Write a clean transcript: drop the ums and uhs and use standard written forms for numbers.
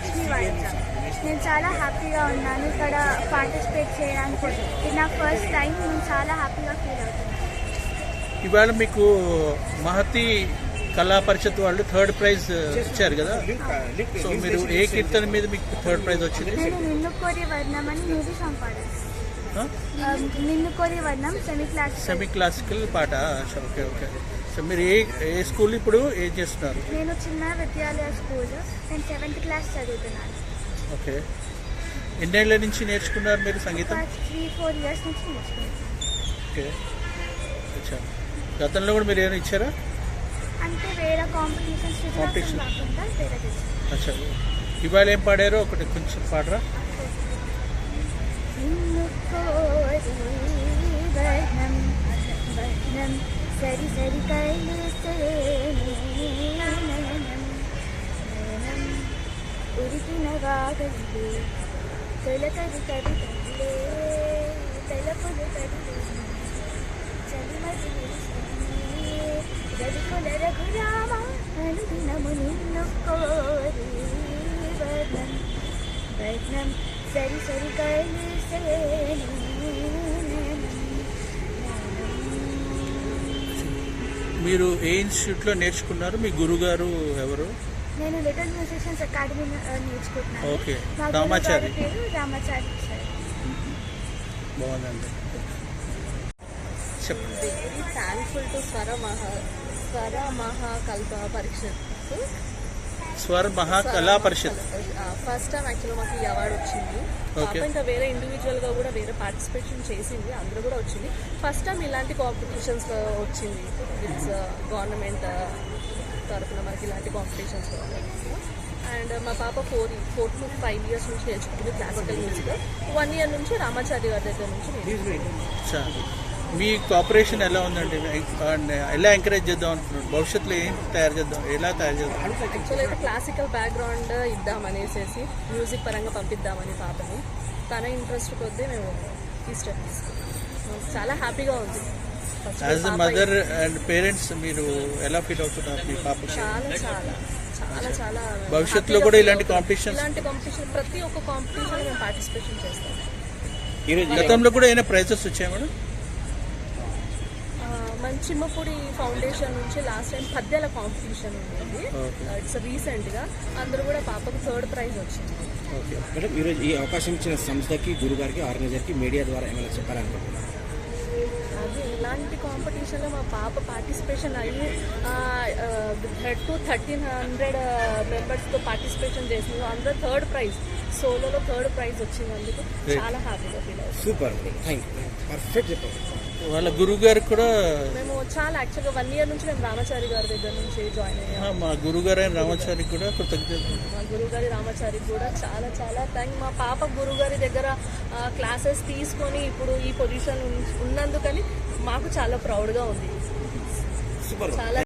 లక్ష్మీ వాయిద్యం. నేను చాలా హ్యాపీగా ఉన్నాను ఇక్కడ పార్టిసిపేట్ చేయడానికి. ఇది నా ఫస్ట్ టైం. నేను చాలా హ్యాపీగా ఫీల్ అవుతున్నాను. ఇవాళ మీకు మహతి కళా పరిషత్ వాళ్ళు థర్డ్ ప్రైజ్ ఇచ్చారు కదా, సో మీరు ఏ కీర్తన మీద మీకు థర్డ్ ప్రైజ్ వచ్చింది? నేను నిన్ను కోరి వర్ణం అని మూవీ సాంగ్ పాడాను. నిన్ను కోరి వర్ణం సెమీ క్లాసికల్ పాట. Okay okay. సో మీరు ఏ స్కూల్ ఇప్పుడు ఏం చేస్తున్నారు? నేను చిన్న విద్యాలయ స్కూల్. నేను 7th క్లాస్ చదువుతున్నాను. ఓకే. ఎన్నేళ్ల నుంచి నేర్చుకున్నారు మీరు సంగీతం? 3-4 ఇయర్స్ నుంచి నేర్చుకున్నాను. ఓకే. అచ్చా, గతంలో కూడా మీరు ఏమైనా ఇచ్చారా? అంటే వేరే కాంపిటీషన్స్ కాకుండా వేరే చేశాను. అచ్చా, ఇవాళ ఏం పాడారో ఒకటి కొంచెం పాడరా? నిన్ను కోరి వర్ణం వర్ణం సరి సరి కలిసే ఉరికిన వాగలే తొలకరి కవితలే తలపులు కవిలే చలిమతి రవికుల రఘురామ అనుదినము నిన్ను కోరి వర్ణం వర్ణం సరి సరి కలిసే. మీరు ఏ ఇన్స్టిట్యూట్లో నేర్చుకున్నారు? మీ గురుగారు ఎవరు? నేను లిటిల్ మ్యూజిషియన్స్ అకాడమీ నేర్చుకుంటున్నాను. ఓకే. మా రామాచారి పేరు రామాచారి సార్. బాగుందండి, చెప్పండి. వెరీ థ్యాంక్ఫుల్ టు స్వర మహాకల్ప పరిషత్. స్వర మహాకళా పరిషత్ ఫస్ట్ టైం యాక్చువల్గా మాకు ఈ అవార్డు వచ్చింది. ఇంకా వేరే ఇండివిజువల్గా కూడా వేరే పార్టిసిపేషన్ చేసింది, అందరూ కూడా వచ్చింది. ఫస్ట్ టైం ఇలాంటి కాంపిటీషన్స్లో వచ్చింది. ఇట్స్ గవర్నమెంట్ తరఫున మనకి ఇలాంటి కాంపిటీషన్స్. అండ్ మా పాప 4 to 5 years నుంచి నేర్చుకుంటుంది క్లాసికల్ మ్యూజిక్. 1 year నుంచి రామాచారి గారి దగ్గర నుంచి నేర్చుకుంటుంది. మీ కోఆపరేషన్ ఎలా ఉందండి? ఎలా ఎంకరేజ్ చేద్దాం అనుకుంటున్నారు? భవిష్యత్తులో ఏం తయారు చేద్దాం, ఎలా తయారు చేద్దాం? యాక్చువల్ అయితే క్లాసికల్ బ్యాక్గ్రౌండ్ ఇద్దామనేసి మ్యూజిక్ పరంగా పంపిద్దామని పాపని. తన ఇంట్రెస్ట్ కొద్దీ మేము ఈ స్టెప్ తీసుకున్నాం. చాలా హ్యాపీగా ఉంది. As the mother and parents మీరు ఎలా ఫీల్ అవుతున్నారు మీ పాప? చాలా చాలా చాలా చాలా భవిష్యత్తులో కూడా ఇలాంటి కాంపిటీషన్ ప్రతి ఒక్క కాంపిటీషన్ మేము పార్టిసిపేషన్ చేస్తాం. గతంలో కూడా ఏమైనా ప్రైజెస్ వచ్చాయి మేడం? చిమ్మపూడి ఫౌండేషన్ నుంచి లాస్ట్ టైం పద్యాల కాంపిటీషన్ ఉండేది. ఇట్స్ రీసెంట్గా అందరూ కూడా పాపకు 3rd ప్రైజ్ వచ్చింది. మేడం, ఈరోజు ఈ అవకాశం ఇచ్చిన సంస్థకి, గురుగారికి, ఆర్గనైజర్కి మీడియా ద్వారా ఏమైనా చెప్పాలనుకుంటున్నారు? అది ఇలాంటి కాంపిటీషన్లో మా పాప పార్టిసిపేషన్ అయ్యి హెడ్ టు 1300 మెంబర్స్తో పార్టిసిపేషన్ చేసింది. అందరూ 3rd ప్రైజ్, సోలోలో 3rd ప్రైజ్ వచ్చినందుకు చాలా హ్యాపీగా ఫీల్ అవుతుంది. సూపర్, థ్యాంక్ యూ, పర్ఫెక్ట్ చెప్పండి. వాళ్ళ గురువు గారికి కూడా మేము చాలా యాక్చువల్గా 1 year నుంచి మేము రామాచారి గారి దగ్గర నుంచి జాయిన్ అయ్యాము. మా గురుగారు అయిన రామాచారికి కూడా కృతజ్ఞతలు. మా గురుగారి రామాచారికి కూడా చాలా చాలా థ్యాంక్. మా పాప గురుగారి దగ్గర క్లాసెస్ తీసుకొని ఇప్పుడు ఈ పొజిషన్ ఉన్నందుకని మాకు చాలా ప్రౌడ్గా ఉంది. సూపర్. చాలా